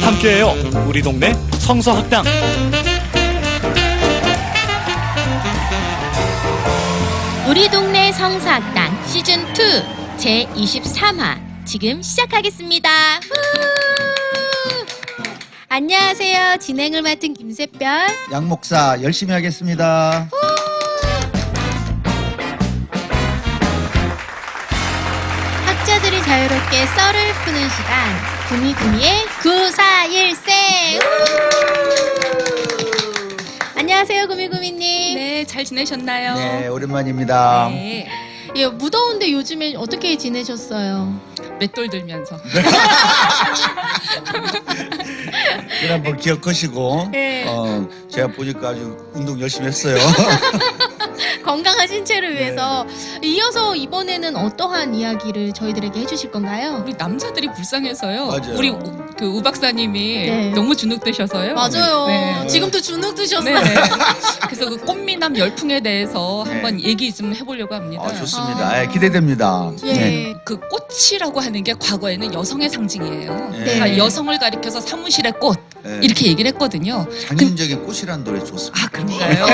함께해요. 우리 동네 성서학당. 우리 동네 성서학당 시즌2 제23화 지금 시작하겠습니다. 안녕하세요. 진행을 맡은 김새별 양 목사 열심히 하겠습니다. 학자들이 자유롭게 썰을 푸는 시간 구미구미의 9414. 안녕하세요 구미구미님. 네, 잘 지내셨나요? 네, 오랜만입니다. 네, 예, 무더운데 요즘에 어떻게 지내셨어요? 맷돌 들면서. 지난번 기억하시고 네. 제가 보니까 아주 운동 열심히 했어요. 건강한 신체를 위해서 이어서 이번에는 어떠한 이야기를 저희들에게 해주실 건가요? 우리 남자들이 불쌍해서요. 맞아요. 우리 우 박사님이 네. 너무 주눅 드셔서요. 맞아요. 네. 지금도 주눅 드셨어요. 네. 그래서 그 꽃미남 열풍에 대해서 네. 한번 얘기 좀 해보려고 합니다. 좋습니다. 아. 예, 기대됩니다. 예. 네. 그 꽃이라고 하는 게 과거에는 여성의 상징이에요. 네. 그러니까 여성을 가리켜서 사무실의 꽃 네. 이렇게 얘기를 했거든요. 장윤정의 꽃이라는 노래 좋습니다. 아, 그런가요?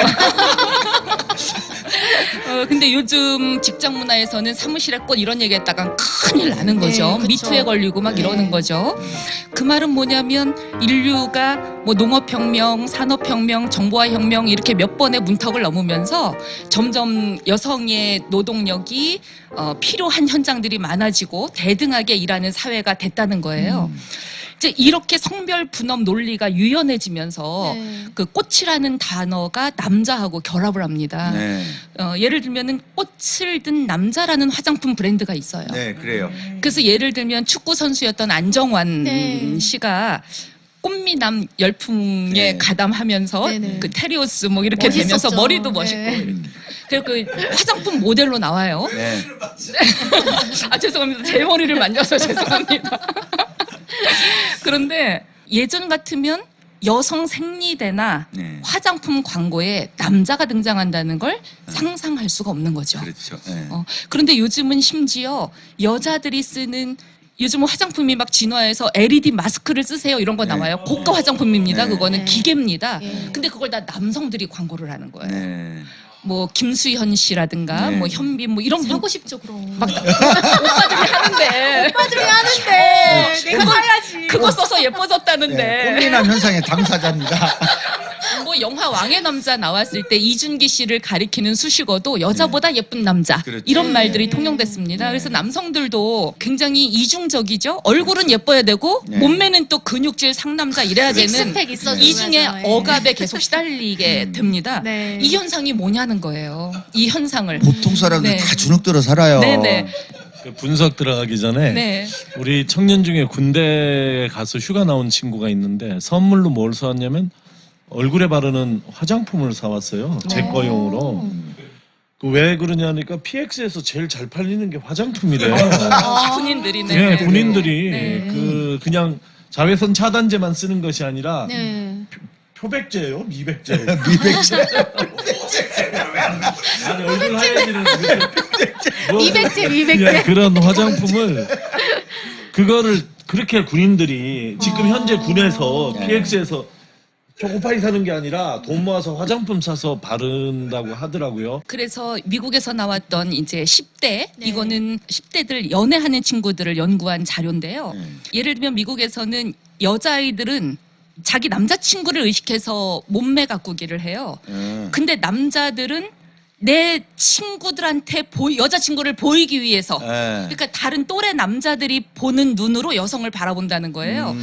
근데 요즘 직장 문화에서는 사무실의 꽃 이런 얘기 했다간 큰일 나는 거죠. 네, 그쵸. 미투에 걸리고 막 네. 이러는 거죠. 그 말은 뭐냐면 인류가 뭐 농업혁명, 산업혁명, 정보화혁명 이렇게 몇 번의 문턱을 넘으면서 점점 여성의 노동력이 필요한 현장들이 많아지고 대등하게 일하는 사회가 됐다는 거예요. 이제 이렇게 성별 분업 논리가 유연해지면서 네. 그 꽃이라는 단어가 남자하고 결합을 합니다. 네. 예를 들면은 꽃을 든 남자라는 화장품 브랜드가 있어요. 네, 그래요. 그래서 예를 들면 축구 선수였던 안정환 네. 씨가 꽃미남 열풍에 네. 가담하면서 네네. 그 테리오스 뭐 이렇게 멋있었죠. 되면서 머리도 멋있고 네. 그리고 그 화장품 모델로 나와요. 네. 아, 죄송합니다. 제 머리를 만져서 죄송합니다. 그런데 예전 같으면 여성 생리대나 네. 화장품 광고에 남자가 등장한다는 걸 상상할 수가 없는 거죠. 그렇죠. 네. 그런데 요즘은 심지어 여자들이 쓰는 요즘은 화장품이 막 진화해서 LED 마스크를 쓰세요 이런 거 네. 나와요. 고가 화장품입니다. 네. 그거는 네. 기계입니다. 네. 근데 그걸 다 남성들이 광고를 하는 거예요. 네. 뭐 김수현 씨라든가 네. 뭐 현빈 뭐 이런 분 사고 싶죠 그럼. 막 오빠들이 하는데 오빠들이 하는데 내가 사야지. 그거 써서 예뻐졌다는데 네. 꽃미남 현상의 당사자입니다. 뭐 영화 왕의 남자 나왔을 때 이준기 씨를 가리키는 수식어도 여자보다 예쁜 남자 그렇죠. 이런 말들이 통용됐습니다. 그래서 남성들도 굉장히 이중적이죠. 얼굴은 예뻐야 되고 네. 몸매는 또 근육질 상남자 이래야 되는 식스팩 있어줘야죠. 이중에 예. 억압에 계속 시달리게 됩니다. 네. 이 현상이 뭐냐는 거예요. 이 현상을 보통 사람들 네. 다 주눅 들어 살아요. 네네. 그 분석 들어가기 전에 네. 우리 청년 중에 군대에 가서 휴가 나온 친구가 있는데 선물로 뭘 사왔냐면 얼굴에 바르는 화장품을 사왔어요. 제 거용으로. 그 왜 그러냐니까 PX에서 제일 잘 팔리는 게 화장품이래요. 군인들이네. 네, 군인들이 네. 그냥 자외선 차단제만 쓰는 것이 아니라 네. 표백제예요, 미백제. 미백제. 아니 얼굴 하얘지는 미백제, 미백제. 예, 그런 화장품을 그거를 그렇게 군인들이 지금 현재 군에서 PX에서 초코파이 사는 게 아니라 돈 모아서 화장품 사서 바른다고 하더라고요. 그래서 미국에서 나왔던 이제 10대 네. 이거는 10대들 연애하는 친구들을 연구한 자료인데요. 예를 들면 미국에서는 여자아이들은 자기 남자친구를 의식해서 몸매 가꾸기를 해요. 근데 남자들은 내 친구들한테 여자친구를 보이기 위해서 그러니까 다른 또래 남자들이 보는 눈으로 여성을 바라본다는 거예요.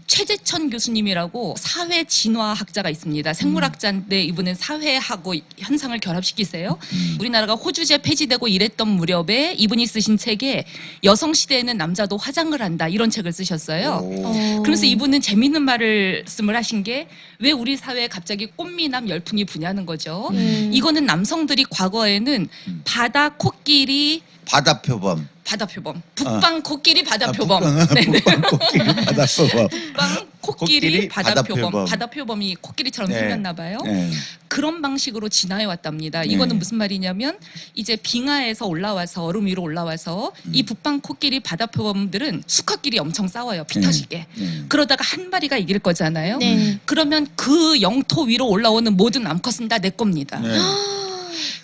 최재천 교수님이라고 사회 진화학자가 있습니다. 생물학자인데 이분은 사회하고 현상을 결합시키세요. 우리나라가 호주제 폐지되고 이랬던 무렵에 이분이 쓰신 책에 여성 시대에는 남자도 화장을 한다 이런 책을 쓰셨어요. 그래서 이분은 재밌는 말씀을 하신 게 왜 우리 사회에 갑자기 꽃미남 열풍이 부냐는 거죠. 이거는 남성들이 과거에는 바다 코끼리 바다표범. 바다표범, 북방 코끼리 바다표범, 북방 코끼리 바다표범. 북방 코끼리, 바다표범. 바다표범. 바다표범이 코끼리처럼 네. 생겼나 봐요. 네. 그런 방식으로 진화해 왔답니다. 네. 이거는 무슨 말이냐면 이제 빙하에서 올라와서 얼음 위로 올라와서 이 북방 코끼리 바다표범들은 수컷끼리 엄청 싸워요. 피 터지게. 그러다가 한 마리가 이길 거잖아요. 네. 그러면 그 영토 위로 올라오는 모든 암컷은 다 내 겁니다. 네.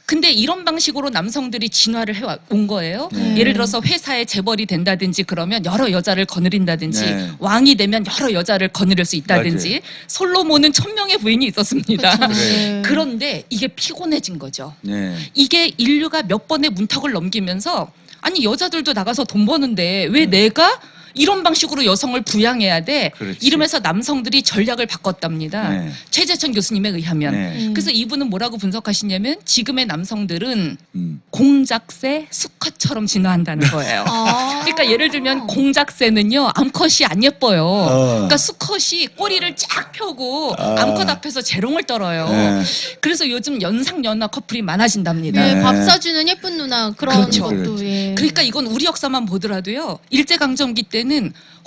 근데 이런 방식으로 남성들이 진화를 해온 거예요. 네. 예를 들어서 회사에 재벌이 된다든지 그러면 여러 여자를 거느린다든지 네. 왕이 되면 여러 여자를 거느릴 수 있다든지 맞아요. 솔로몬은 1000명의 부인이 있었습니다. 그렇죠. 네. 그런데 이게 피곤해진 거죠. 네. 이게 인류가 몇 번의 문턱을 넘기면서 아니 여자들도 나가서 돈 버는데 왜 내가 이런 방식으로 여성을 부양해야 돼? 그렇지. 이러면서 남성들이 전략을 바꿨답니다. 네. 최재천 교수님에 의하면. 네. 그래서 이분은 뭐라고 분석하시냐면 지금의 남성들은 음. 공작새, 수컷처럼 진화한다는 거예요. 아. 그러니까 예를 들면 공작새는요 암컷이 안 예뻐요. 그러니까 수컷이 꼬리를 쫙 펴고 암컷 앞에서 재롱을 떨어요. 네. 그래서 요즘 연상연하 커플이 많아진답니다. 네, 네. 밥 사주는 예쁜 누나 그런 그렇죠. 것도 그렇죠. 예. 그러니까 이건 우리 역사만 보더라도요. 일제강점기 때는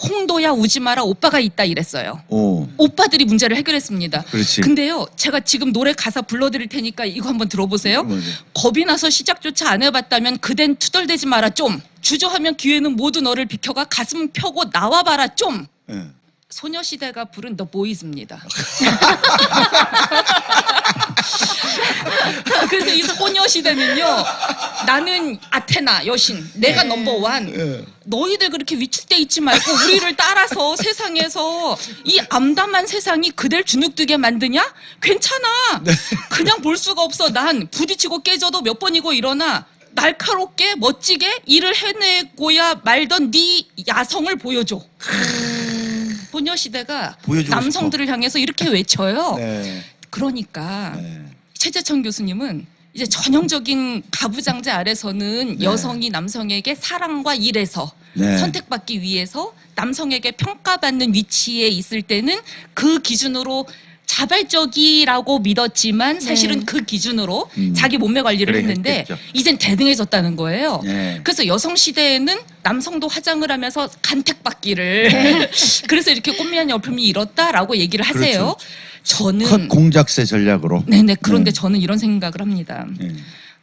홍도야 우지 마라 오빠가 있다 이랬어요. 오. 오빠들이 문제를 해결했습니다. 그렇지. 근데요, 제가 지금 노래 가사 불러드릴 테니까 이거 한번 들어보세요. 뭐죠? 겁이 나서 시작조차 안 해봤다면 그댄 투덜대지 마라 좀. 주저하면 기회는 모두 너를 비켜가 가슴 펴고 나와봐라 좀. 네. 소녀시대가 부른 더 보이즈입니다. 그래서 이 소녀시대는요, 나는 아테나 여신, 내가 넘버원. 너희들 그렇게 위축돼 있지 말고 우리를 따라서 세상에서 이 암담한 세상이 그댈 주눅들게 만드냐? 괜찮아. 그냥 볼 수가 없어. 난 부딪히고 깨져도 몇 번이고 일어나. 날카롭게 멋지게 일을 해내고야 말던 네 야성을 보여줘. 소녀시대가 보여주고 남성들을 향해서 이렇게 외쳐요. 네. 그러니까 네. 최재천 교수님은 이제 전형적인 가부장제 아래서는 네. 여성이 남성에게 사랑과 일에서 네. 선택받기 위해서 남성에게 평가받는 위치에 있을 때는 그 기준으로 자발적이라고 믿었지만 사실은 그 기준으로 자기 몸매 관리를 그래, 했는데 했겠죠. 이젠 대등해졌다는 거예요. 네. 그래서 여성 시대에는 남성도 화장을 하면서 간택받기를 그래서 이렇게 꽃미남 열풍이 일었다라고 얘기를 하세요. 그렇죠. 저는 컷 공작새 전략으로. 네네 그런데 네. 저는 이런 생각을 합니다. 네.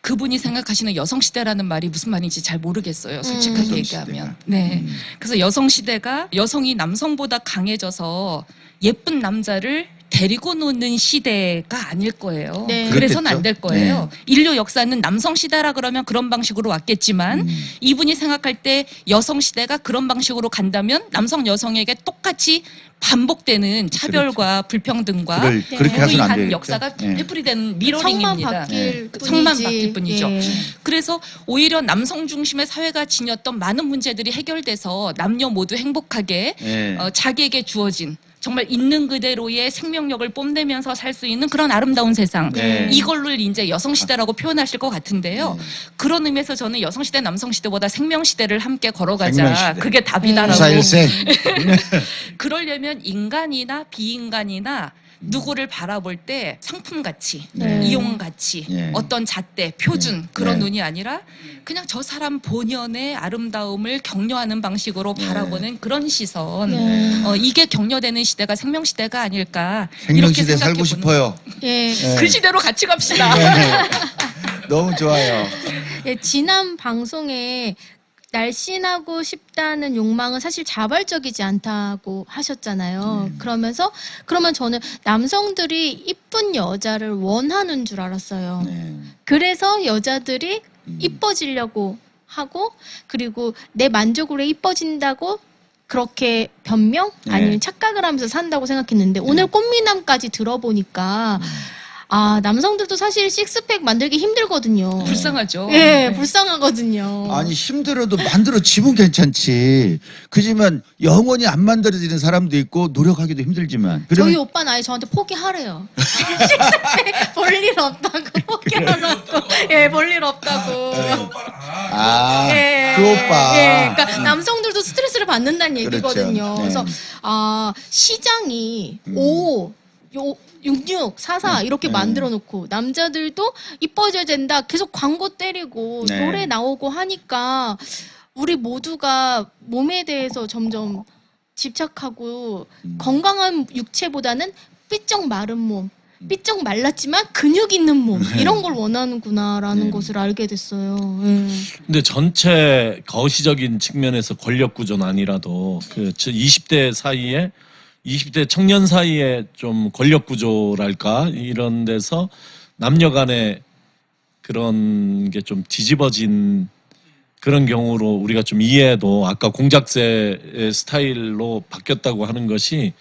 그분이 생각하시는 여성 시대라는 말이 무슨 말인지 잘 모르겠어요. 솔직하게 여성 얘기하면. 시대가. 네. 그래서 여성 시대가 여성이 남성보다 강해져서 예쁜 남자를 데리고 노는 시대가 아닐 거예요. 네. 그래서는 그렇겠죠. 안 될 거예요. 인류 역사는 남성 시대라 그러면 그런 방식으로 왔겠지만 이분이 생각할 때 여성 시대가 그런 방식으로 간다면 남성 여성에게 똑같이 반복되는 차별과 불평등과 그렇죠. 그렇게 그로 해서는 안 인한 되겠죠. 역사가 네. 되풀이되는 성만 미러링입니다. 바뀔 뿐이지. 성만 바뀔 뿐이죠. 예. 그래서 오히려 남성 중심의 사회가 지녔던 많은 문제들이 해결돼서 남녀 모두 행복하게 예. 자기에게 주어진 정말 있는 그대로의 생명력을 뽐내면서 살 수 있는 그런 아름다운 세상. 네. 이걸로 이제 여성시대라고 표현하실 것 같은데요. 그런 의미에서 저는 여성시대, 남성시대보다 생명시대를 함께 걸어가자. 생명시대. 그게 답이다라고. 부사일생. 그러려면 인간이나 비인간이나 누구를 바라볼 때 상품 가치, 네. 이용 가치, 네. 어떤 잣대, 표준 그런 네. 눈이 아니라 그냥 저 사람 본연의 아름다움을 격려하는 방식으로 바라보는 그런 시선. 네. 이게 격려되는 시대가 생명 시대가 아닐까. 생명시대 이렇게 살고 생각해보는. 싶어요. 예. 네. 그 시대로 같이 갑시다. 너무 좋아요. 예, 지난 방송에 날씬하고 싶다는 욕망은 사실 자발적이지 않다고 하셨잖아요. 그러면 저는 남성들이 이쁜 여자를 원하는 줄 알았어요. 네. 그래서 여자들이 이뻐지려고 하고 그리고 내 만족으로 이뻐진다고 그렇게 변명 아니면 착각을 하면서 산다고 생각했는데 오늘 꽃미남까지 들어보니까 아 남성들도 사실 식스팩 만들기 힘들거든요. 불쌍하죠. 예, 네. 불쌍하거든요. 아니 힘들어도 만들어지면 괜찮지. 그지만 영원히 안 만들어지는 사람도 있고 노력하기도 힘들지만. 저희 그러면 오빠는 아예 저한테 포기하래요. 식스팩 볼 일 없다고 포기하라고. 예, 볼 일 없다고. 그 오빠. 예, 그러니까 남성들도 스트레스를 받는다는 얘기거든요. 그렇죠. 그래서 시장이 66, 44 이렇게 만들어 놓고 남자들도 이뻐져야 된다. 계속 광고 때리고 네. 노래 나오고 하니까 우리 모두가 몸에 대해서 점점 집착하고 건강한 육체보다는 삐쩍 마른 몸, 삐쩍 말랐지만 근육 있는 몸 이런 걸 원하는구나라는 것을 알게 됐어요. 근데 전체 거시적인 측면에서 권력 구조는 아니라도 그 20대 사이에 20대 청년 사이에 좀 권력 구조랄까 이런 데서 남녀 간에 그런 게 좀 뒤집어진 그런 경우로 우리가 좀 이해해도 아까 공작새의 스타일로 바뀌었다고 하는 것이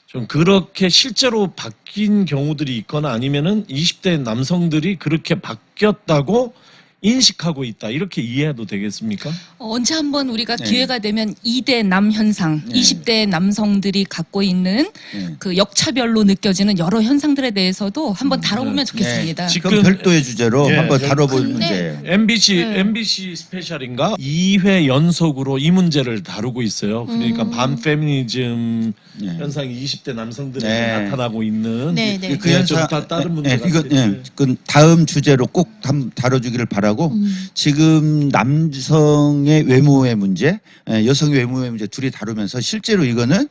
좀 그렇게 실제로 바뀐 경우들이 있거나 아니면은 20대 남성들이 그렇게 바뀌었다고 인식하고 있다 이렇게 이해해도 되겠습니까? 언제 한번 우리가 기회가 되면 2대 남 현상, 20대 남성들이 갖고 있는 그 역차별로 느껴지는 여러 현상들에 대해서도 한번 다뤄보면 좋겠습니다. 지금 별도의 주제로 예, 한번 별- 다뤄볼 근데- 문제. MBC 스페셜인가 2회 연속으로 이 문제를 다루고 있어요. 그러니까 반페미니즘 현상이 20대 남성들에게 네. 나타나고 있는 네, 네. 그 현상 다 다른 문제 같아요. 그 다음 주제로 꼭 다뤄주기를 바라고 지금 남성의 외모의 문제, 여성의 외모의 문제 둘이 다루면서 실제로 이거는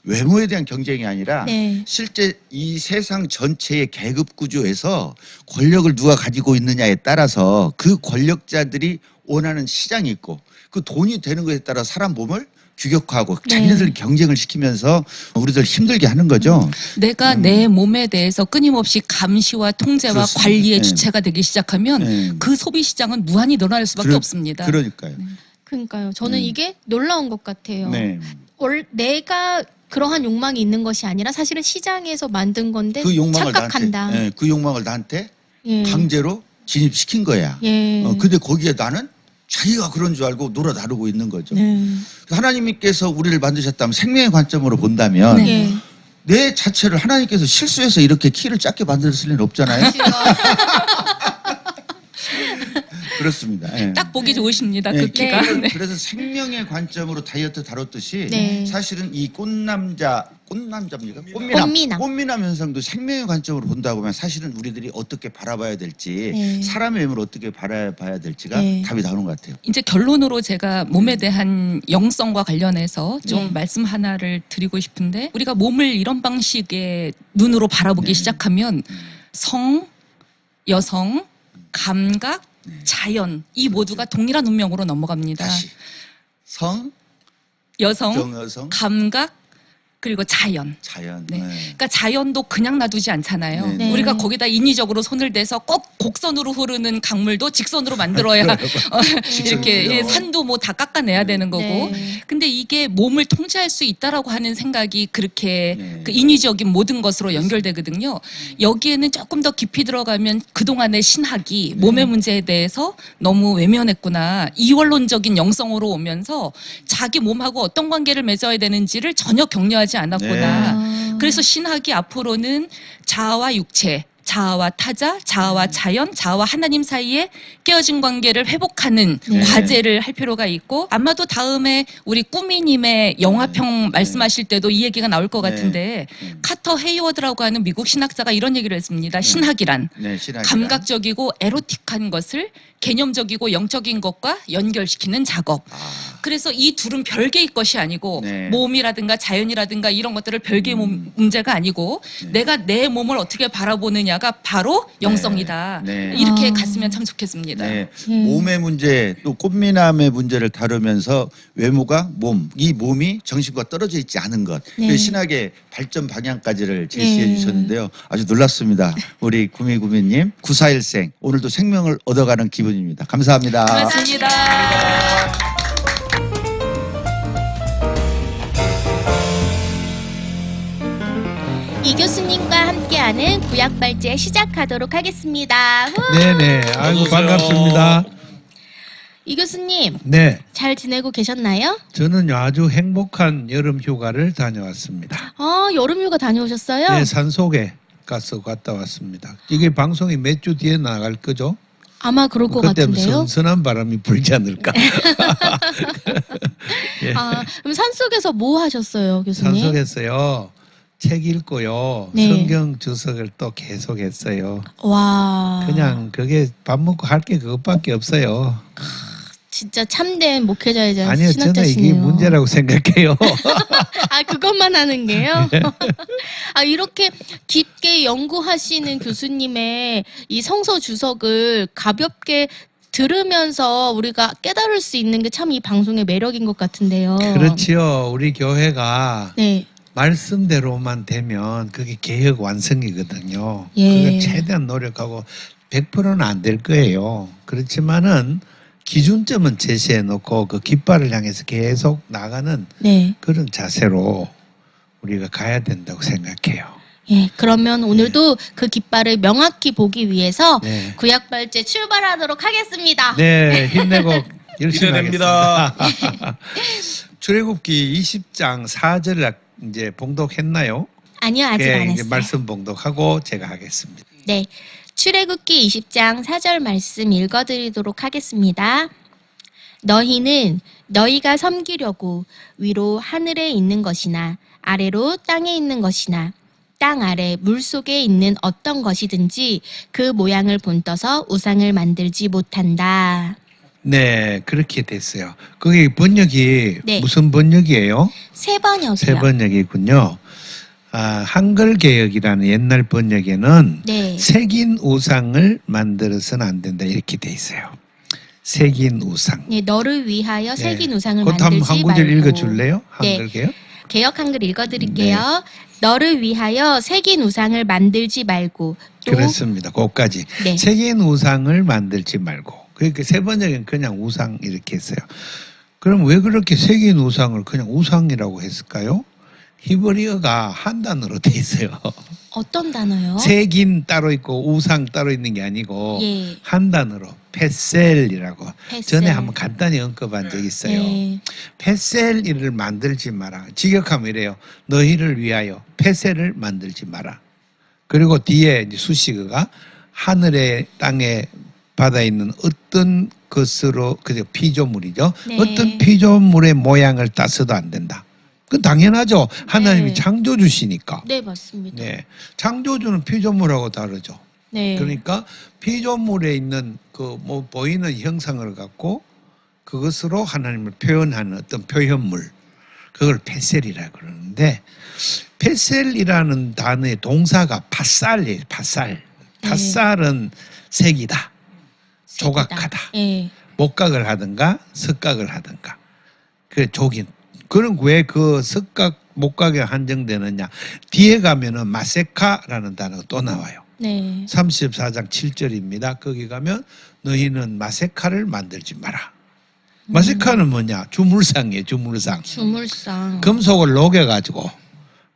외모에 대한 경쟁이 아니라 네. 실제 이 세상 전체의 계급 구조에서 권력을 누가 가지고 있느냐에 따라서 그 권력자들이 원하는 시장이 있고 그 돈이 되는 것에 따라 사람 몸을 규격화하고 자기네들 경쟁을 시키면서 우리들 힘들게 하는 거죠. 내가 내 몸에 대해서 끊임없이 감시와 통제와 그렇습니다. 관리의 네. 주체가 되기 시작하면 네. 그 소비 시장은 무한히 늘어날 수밖에 없습니다. 그러니까요. 그러니까요. 저는 이게 놀라운 것 같아요. 네. 내가 그러한 욕망이 있는 것이 아니라 사실은 시장에서 만든 건데 그 욕망을 착각한다. 나한테, 그 욕망을 나한테 예. 강제로 진입시킨 거야. 예. 근데 거기에 나는 자기가 그런 줄 알고 놀아 나르고 있는 거죠. 네. 하나님께서 우리를 만드셨다면 생명의 관점으로 본다면 네. 예. 내 자체를 하나님께서 실수해서 이렇게 키를 작게 만들었을 리는 없잖아요. 그렇습니다. 예. 딱 보기 좋으십니다. 네, 그 키가. 그래서, 네. 그래서 생명의 관점으로 다이어트 다뤘듯이 네. 사실은 이 꽃남자입니까? 꽃미남 현상도 생명의 관점으로 본다고 하면 사실은 우리들이 어떻게 바라봐야 될지 네. 사람의 외모를 어떻게 바라봐야 될지가 네. 답이 나오는 것 같아요. 이제 결론으로 제가 몸에 대한 영성과 관련해서 좀 네. 말씀 하나를 드리고 싶은데 우리가 몸을 이런 방식의 눈으로 바라보기 시작하면 성, 여성, 감각, 자연 이 모두가 동일한 운명으로 넘어갑니다. 다시 성, 여성, 정여성, 감각 그리고 자연. 자연. 네. 네. 그러니까 자연도 그냥 놔두지 않잖아요. 네, 네. 우리가 거기다 인위적으로 손을 대서 꼭 곡선으로 흐르는 강물도 직선으로 만들어야 이렇게 예, 산도 뭐 다 깎아내야 되는 거고. 네. 근데 이게 몸을 통제할 수 있다라고 하는 생각이 그렇게 네. 그 인위적인 모든 것으로 연결되거든요. 여기에는 조금 더 깊이 들어가면 그동안의 신학이 몸의 문제에 대해서 너무 외면했구나. 이원론적인 영성으로 오면서 자기 몸하고 어떤 관계를 맺어야 되는지를 전혀 격려하지 않았구나. 네. 그래서 신학이 앞으로는 자아와 육체, 자아와 타자, 자아와 자연, 자아와 하나님 사이에 깨어진 관계를 회복하는 네. 과제를 할 필요가 있고 아마도 다음에 우리 꾸미님의 영화평 말씀하실 때도 이 얘기가 나올 것 네. 같은데 카터 헤이워드라고 하는 미국 신학자가 이런 얘기를 했습니다. 신학이란 네, 신학이란. 감각적이고 에로틱한 것을 개념적이고 영적인 것과 연결시키는 작업. 그래서 이 둘은 별개의 것이 아니고 네. 몸이라든가 자연이라든가 이런 것들을 별개의 문제가 아니고 내가 내 몸을 어떻게 바라보느냐가 바로 영성이다. 네. 이렇게 아. 갔으면 참 좋겠습니다. 네. 몸의 문제 또 꽃미남의 문제를 다루면서 외모가 이 몸이 정신과 떨어져 있지 않은 것 네. 그 신학의 발전 방향까지를 제시해 네. 주셨는데요. 아주 놀랍습니다. 우리 구미구미님 94일생 오늘도 생명을 얻어가는 기분입니다. 감사합니다. 고맙습니다. 이 교수님과 함께하는 구약발제 시작하도록 하겠습니다. 후! 네네. 아이고 어서 오세요. 반갑습니다. 이 교수님 네. 잘 지내고 계셨나요? 저는 아주 행복한 여름 휴가를 다녀왔습니다. 아 여름휴가 다녀오셨어요? 네, 산속에 가서 갔다 왔습니다. 이게 방송이 몇 주 뒤에 나갈 거죠? 아마 그럴 것 그때면 같은데요. 선선한 바람이 불지 않을까? 예. 아 그럼 산속에서 뭐 하셨어요, 교수님? 산속에서요. 책 읽고요. 네. 성경 주석을 또 계속했어요. 와 그냥 그게 밥 먹고 할 게 그것밖에 없어요. 진짜 참된 목회자이자 아니요, 저는 이게 신학자시네요. 문제라고 생각해요. 아, 그것만 하는 게요? 네. 아, 이렇게 깊게 연구하시는 교수님의 이 성서 주석을 가볍게 들으면서 우리가 깨달을 수 있는 게 참 이 방송의 매력인 것 같은데요. 그렇지요. 우리 교회가 네. 말씀대로만 되면 그게 개혁 완성이거든요. 예. 그걸 최대한 노력하고 100%는 안 될 거예요. 그렇지만은 기준점은 제시해 놓고 그 깃발을 향해서 계속 나가는 네. 그런 자세로 우리가 가야 된다고 생각해요. 예, 그러면 오늘도 그 깃발을 명확히 보기 위해서 네. 구약발제 출발하도록 하겠습니다. 네, 힘내고 열심히 기대됩니다. 하겠습니다. 출애굽기 20장 4절을 이제 봉독했나요? 아니요, 아직 예, 안 이제 했어요. 말씀 봉독하고 제가 하겠습니다. 네. 출애굽기 20장 4절 말씀 읽어드리도록 하겠습니다. 너희는 너희가 섬기려고 위로 하늘에 있는 것이나 아래로 땅에 있는 것이나 땅 아래 물 속에 있는 어떤 것이든지 그 모양을 본떠서 우상을 만들지 못한다. 네, 그렇게 됐어요. 그게 번역이 네. 무슨 번역이에요? 세 번역이요. 새 번역이군요. 한글 개혁이라는 옛날 번역에는 네. 새긴 우상을 만들어서는 안 된다 이렇게 돼 있어요. 새긴 우상. 네, 너를 위하여 새긴 우상을 그것도 만들지 한 구절 말고. 읽어줄래요? 네. 한글 개혁? 개역 한글 읽어드릴게요. 네. 너를 위하여 새긴 우상을 만들지 말고 또 그렇습니다. 그것까지. 네. 새긴 우상을 만들지 말고. 그러니까 세 번역은 그냥 우상 이렇게 했어요. 그럼 왜 그렇게 새긴 우상을 그냥 우상이라고 했을까요? 히브리어가 한 단어로 돼 있어요. 어떤 단어요? 새긴 따로 있고 우상 따로 있는 게 아니고 예. 한 단어로 페셀이라고 페셀. 전에 한번 간단히 언급한 적이 있어요. 네. 페셀이를 만들지 마라. 직역하면 이래요. 너희를 위하여 페셀을 만들지 마라. 그리고 뒤에 이제 수식어가 하늘에 땅에 바다에 있는 어떤 것으로 그죠 피조물이죠. 네. 어떤 피조물의 모양을 따서도 안 된다. 그 당연하죠. 하나님이 네. 창조주시니까. 네, 맞습니다. 네. 창조주는 피조물하고 다르죠. 네. 그러니까 피조물에 있는 그 뭐 보이는 형상을 갖고 그것으로 하나님을 표현하는 어떤 표현물 그걸 페셀이라 그러는데 페셀이라는 단어의 동사가 파살이에요. 파살. 파살은 색이다. 조각하다. 예. 목각을 하든가 석각을 하든가. 그 족인. 그럼 왜 그 석각 목각에 한정되느냐? 뒤에 가면은 마세카라는 단어가 또 나와요. 네. 34장 7절입니다. 거기 가면 너희는 마세카를 만들지 마라. 마세카는 뭐냐? 주물상이에요. 주물상. 주물상. 금속을 녹여가지고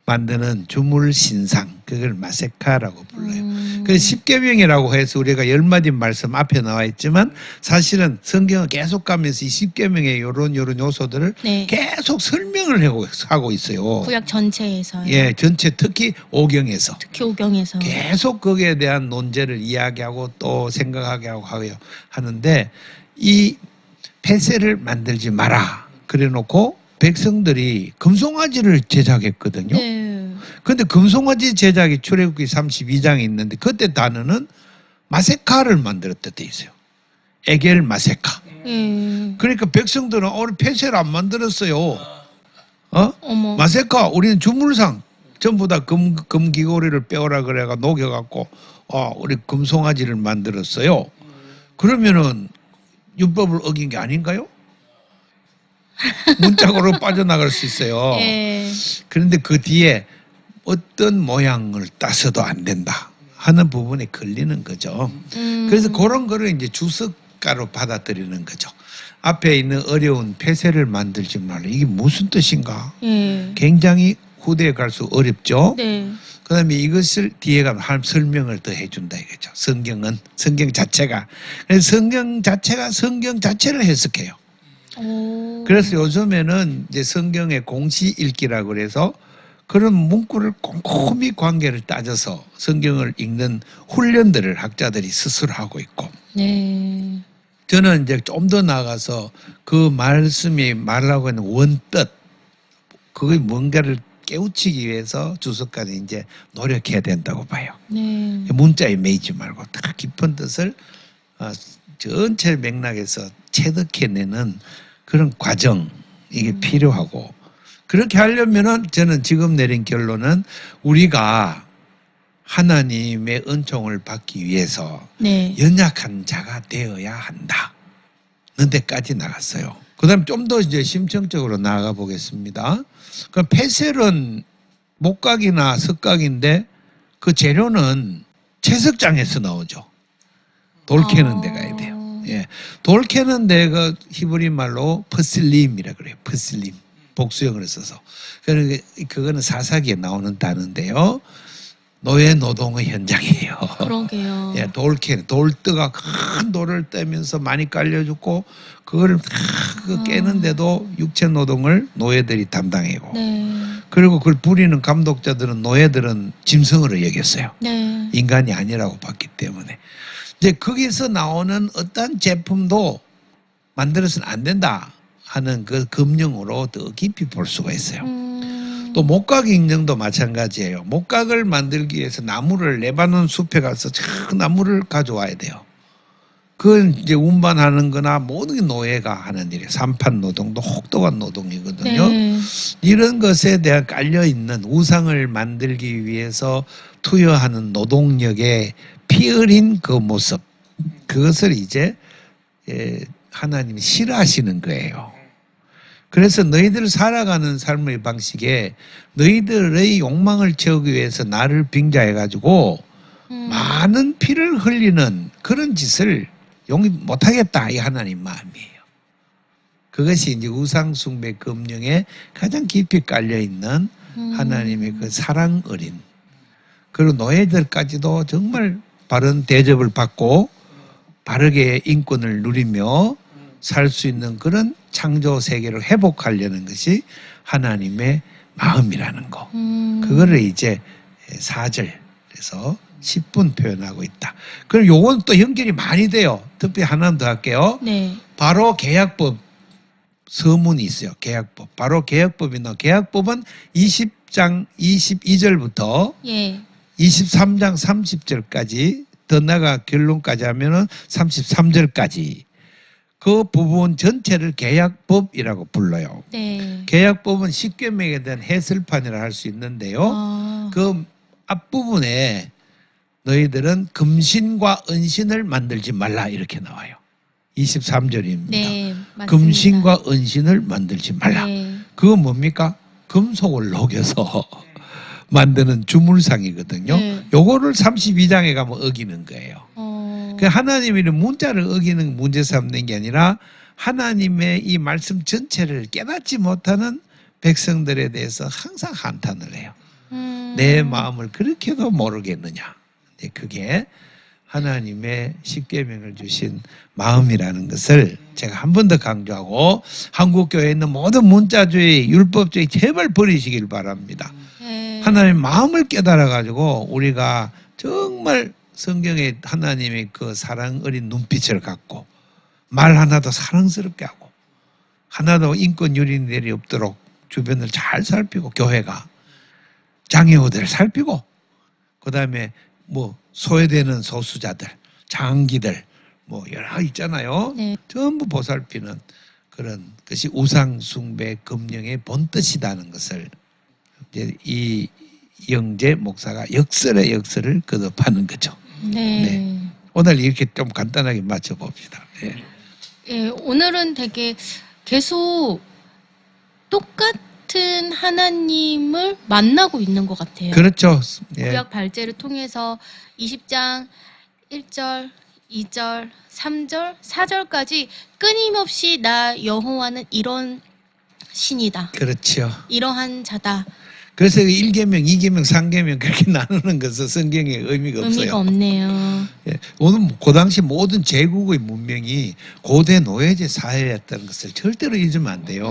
만드는 주물신상. 그걸 마세카라고 불러요. 그래서 10계명이라고 해서 우리가 10마디 말씀 앞에 나와 있지만 사실은 성경은 계속 가면서 이 10계명의 요런 요소들을 네. 계속 설명을 하고 있어요. 구약 전체에서요. 예, 전체 특히 오경에서. 특히 오경에서. 계속 거기에 대한 논제를 이야기하고 또 생각하게 하고 하는데 이 폐쇄를 만들지 마라. 그래 놓고 백성들이 금송아지를 제작했거든요. 네. 근데 금송아지 제작이 출애굽기 32장에 있는데 그때 단어는 마세카를 만들었다 돼 있어요. 에겔 마세카. 예. 그러니까 백성들은 우리 폐쇄를 안 만들었어요. 어머. 마세카 우리는 주물상 전부 다 금기고리를 빼오라 그래가 녹여갖고 우리 금송아지를 만들었어요. 그러면은 율법을 어긴 게 아닌가요? 문짝으로 빠져나갈 수 있어요. 예. 그런데 그 뒤에 어떤 모양을 따서도 안 된다 하는 부분에 걸리는 거죠. 그래서 그런 거를 이제 주석가로 받아들이는 거죠. 앞에 있는 어려운 폐쇄를 만들지 말라. 이게 무슨 뜻인가? 예. 굉장히 후대에 갈수록 어렵죠. 네. 그다음에 이것을 뒤에 가면 한 설명을 더 해준다 이거죠. 성경은 성경 자체가 그래서 성경 자체가 성경 자체를 해석해요. 오. 그래서 요즘에는 이제 성경의 공시 읽기라고 그래서 그런 문구를 꼼꼼히 관계를 따져서 성경을 읽는 훈련들을 학자들이 스스로 하고 있고 네. 저는 이제 좀 더 나아가서 그 말씀이 말하고 있는 원뜻 그게 뭔가를 깨우치기 위해서 주석가는 이제 노력해야 된다고 봐요. 네. 문자에 매이지 말고 다 깊은 뜻을 전체 맥락에서 체득해내는 그런 과정 이게 필요하고 그렇게 하려면은 저는 지금 내린 결론은 우리가 하나님의 은총을 받기 위해서 네. 연약한 자가 되어야 한다. 는 데까지 나갔어요. 그다음 좀 더 이제 심층적으로 나아가 보겠습니다. 그 폐셀은 목각이나 석각인데 그 재료는 채석장에서 나오죠. 돌 캐는 데 가야 돼요. 예. 돌 캐는 데가 히브리 말로 퍼슬림이라 그래요. 퍼슬림. 복수형을 써서. 그거는 사사기에 나오는 단어인데요. 노예 노동의 현장이에요. 그러게요. 예, 돌뜨가 큰 돌을 떼면서 많이 깔려주고 그걸 그 깨는데도 육체 노동을 노예들이 담당하고 네. 그리고 그걸 부리는 감독자들은 노예들은 짐승으로 여겼어요. 네. 인간이 아니라고 봤기 때문에 이제 거기서 나오는 어떤 제품도 만들어서는 안 된다 하는 그 금령으로 더 깊이 볼 수가 있어요. 또 목각 인정도 마찬가지예요. 목각을 만들기 위해서 나무를 레바논 숲에 가서 저 나무를 가져와야 돼요. 그건 이제 운반하는 거나 모든 게 노예가 하는 일이에요. 산판 노동도 혹독한 노동이거든요. 네. 이런 것에 대한 깔려있는 우상을 만들기 위해서 투여하는 노동력의 피 흘린 그 모습 그것을 이제 하나님이 싫어하시는 거예요. 그래서 너희들 살아가는 삶의 방식에 너희들의 욕망을 채우기 위해서 나를 빙자해가지고 많은 피를 흘리는 그런 짓을 용기 못하겠다 이 하나님 마음이에요. 그것이 이제 우상숭배 금령에 가장 깊이 깔려있는 하나님의 그 사랑 어린 그리고 노예들까지도 정말 바른 대접을 받고 바르게 인권을 누리며 살 수 있는 그런 창조 세계를 회복하려는 것이 하나님의 마음이라는 거. 그거를 이제 4절에서 10분 표현하고 있다. 그럼 요건 또 연결이 많이 돼요. 특히 하나 더 할게요. 네. 바로 계약법 서문이 있어요. 계약법. 바로 계약법이 나와. 계약법은 20장 22절부터 예. 23장 30절까지 더 나아가 결론까지 하면은 33절까지 그 부분 전체를 계약법이라고 불러요. 네. 계약법은 십계명에 대한 해설판이라 할 수 있는데요. 그 앞부분에 너희들은 금신과 은신을 만들지 말라 이렇게 나와요. 23절입니다. 네, 맞습니다. 금신과 은신을 만들지 말라. 네. 그거 뭡니까? 금속을 녹여서 만드는 주물상이거든요. 네. 요거를 32장에 가면 어기는 거예요. 그 하나님의 문자를 어기는 문제 삼는 게 아니라 하나님의 이 말씀 전체를 깨닫지 못하는 백성들에 대해서 항상 한탄을 해요. 내 마음을 그렇게도 모르겠느냐. 그게 하나님의 십계명을 주신 마음이라는 것을 제가 한 번 더 강조하고 한국교회에 있는 모든 문자주의, 율법주의 제발 버리시길 바랍니다. 네. 하나님의 마음을 깨달아 가지고 우리가 정말 성경에 하나님의 그 사랑 어린 눈빛을 갖고 말 하나도 사랑스럽게 하고 하나도 인권 유린들이 없도록 주변을 잘 살피고 교회가 장애우들을 살피고 그다음에 뭐 소외되는 소수자들, 장기들 뭐 여러 있잖아요. 네. 전부 보살피는 그런 것이 우상 숭배 금령의 본뜻이라는 것을 이제 이 영재 목사가 역설의 역설을 거듭하는 거죠. 네. 네. 오늘 이렇게 좀 간단하게 맞춰봅시다. 네. 예, 오늘은 되게 계속 똑같은 하나님을 만나고 있는 것 같아요. 그렇죠. 예. 구약 발제를 통해서 20장 1절, 2절, 3절, 4절까지 끊임없이 나 여호와는 이런 신이다. 그렇죠. 이러한 자다. 그래서 1계명, 2계명, 3계명 그렇게 나누는 것은 성경에 의미가 없어요. 의미가 없네요. 예. 오늘 그 당시 모든 제국의 문명이 고대 노예제 사회였다는 것을 절대로 잊으면 안 돼요.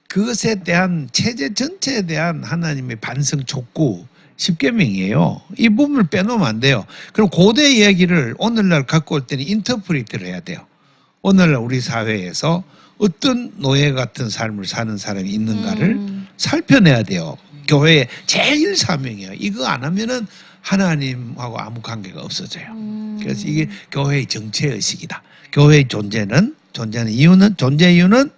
그것에 대한 체제 전체에 대한 하나님의 반성 촉구 10계명이에요. 이 부분을 빼놓으면 안 돼요. 그럼 고대 이야기를 오늘날 갖고 올 때는 인터프리트를 해야 돼요. 오늘날 우리 사회에서 어떤 노예 같은 삶을 사는 사람이 있는가를 살펴내야 돼요. 교회의 제일 사명이에요. 이거 안 하면은 하나님하고 아무 관계가 없어져요. 그래서 이게 교회의 정체 의식이다. 교회의 존재 이유는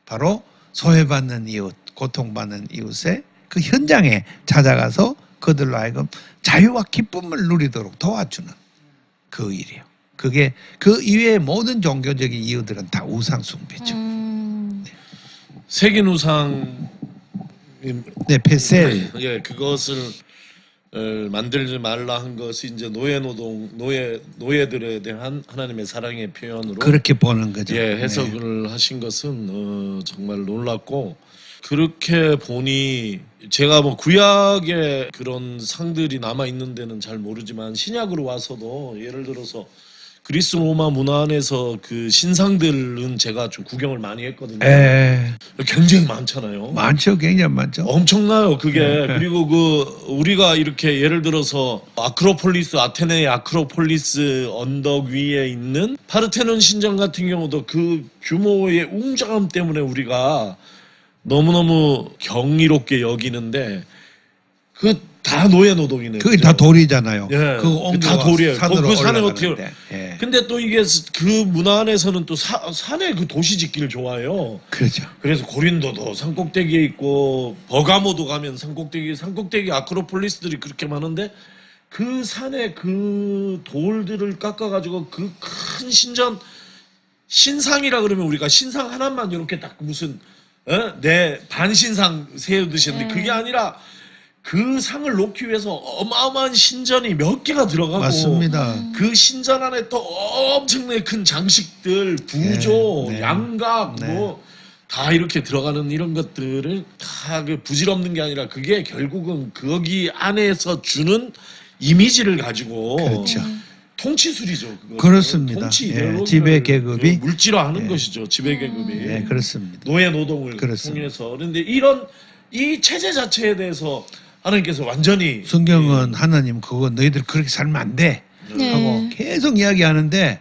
바로 소외받는 이웃, 고통받는 이웃의 그 현장에 찾아가서 그들로 하여금 자유와 기쁨을 누리도록 도와주는 그 일이에요. 그게 그 이외의 모든 종교적인 이유들은 다 우상 숭배죠. 색인 우상 네, 페셀. 예, 그것을 만들지 말라 한 것이 이제 노예들에 대한 하나님의 사랑의 표현으로 그렇게 보는 거죠. 예, 해석을 하신 것은 정말 놀랍고, 그렇게 보니 제가 뭐 구약에 그런 상들이 남아 있는 데는 잘 모르지만 신약으로 와서도 예를 들어서 그리스 로마 문화 안에서 그 신상들은 제가 좀 구경을 많이 했거든요. 굉장히 많잖아요. 많죠, 굉장히 많죠. 엄청나요, 그게. 그리고 우리가 이렇게 예를 들어서 아테네의 아크로폴리스 언덕 위에 있는 파르테논 신전 같은 경우도 그 규모의 웅장함 때문에 우리가 너무너무 경이롭게 여기는데 다 노예 노동이네요. 그게 다 돌이잖아요. 예, 그거 다 돌이에요. 그 산에 어떻게? 예. 근데 또 이게 그 문화 안에서는 또 산에 그 도시 짓기를 좋아해요. 그렇죠. 그래서 고린도도 산꼭대기에 있고 버가모도 가면 산꼭대기 아크로폴리스들이 그렇게 많은데 그 산에 그 돌들을 깎아가지고 그 큰 신상이라 그러면 우리가 신상 하나만 이렇게 딱 무슨 내 반신상 세우듯이 했는데 그게 아니라 그 상을 놓기 위해서 어마어마한 신전이 몇 개가 들어가고, 맞습니다. 그 신전 안에 또 엄청나게 큰 장식들, 부조, 네. 양각 네. 뭐 다 이렇게 들어가는 이런 것들을 다 그 부질없는 게 아니라 그게 결국은 거기 안에서 주는 이미지를 가지고 그렇죠. 통치술이죠. 그거. 그렇습니다. 통치 예, 이데올로기를 지배 계급이 물질화하는 것이죠. 지배 계급이. 네, 그렇습니다. 노예 노동을 그렇습니다. 통해서. 그런데 이 체제 자체에 대해서 하나님께서 완전히 성경은 하나님 그거 너희들 그렇게 살면 안 돼 네. 하고 계속 이야기하는데,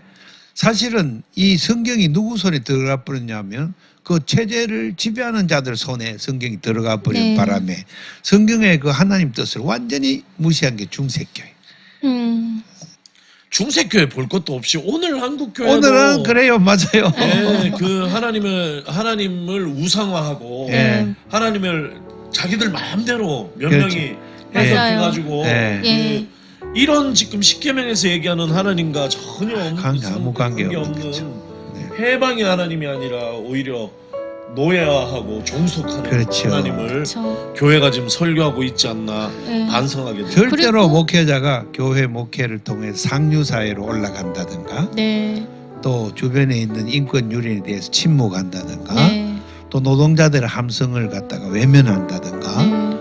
사실은 이 성경이 누구 손에 들어가 버렸냐면 그 체제를 지배하는 자들 손에 성경이 들어가 버린 네. 바람에 성경의 그 하나님 뜻을 완전히 무시한 게 중세교회. 중세교회 볼 것도 없이 오늘 한국교회도 오늘은 그래요, 맞아요. 예, 그 하나님을 우상화하고 예. 하나님을 자기들 마음대로 몇 그렇죠. 명이 맞아요. 해석해가지고 예. 예. 이런 지금 십계명에서 얘기하는 하나님과 전혀 아무 관계 없는 없는 거죠. 네. 해방의 하나님이 아니라 오히려 노예화하고 종속하는 그렇죠. 하나님을 그렇죠. 교회가 지금 설교하고 있지 않나 예. 반성하게 됩니다. 절대로 그리고- 목회자가 교회 목회를 통해 상류사회로 올라간다든가, 네. 또 주변에 있는 인권 유린에 대해서 침묵한다든가, 네. 또 노동자들의 함성을 갖다가 외면한다든가, 네.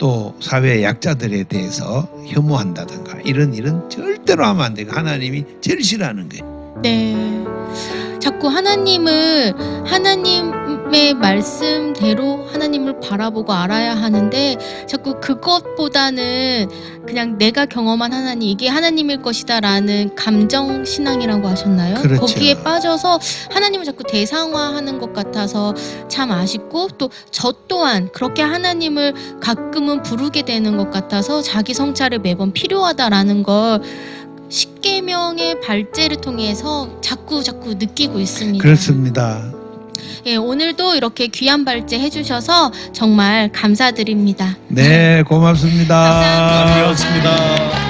또 사회 약자들에 대해서 혐오한다든가, 이런 일은 절대로 하면 안 되고 하나님이 제일 싫어하는 거예요. 네. 자꾸 하나님의 말씀대로 하나님을 바라보고 알아야 하는데, 자꾸 그것보다는 그냥 내가 경험한 하나님, 이게 하나님일 것이다라는 감정 신앙이라고 하셨나요? 그렇죠. 거기에 빠져서 하나님을 자꾸 대상화하는 것 같아서 참 아쉽고, 또 저 또한 그렇게 하나님을 가끔은 부르게 되는 것 같아서 자기 성찰을 매번 필요하다라는 걸 십계명의 발제를 통해서 자꾸 느끼고 있습니다. 그렇습니다. 예, 오늘도 이렇게 귀한 발제 해주셔서 정말 감사드립니다. 네, 고맙습니다. 감사합니다. 감사합니다.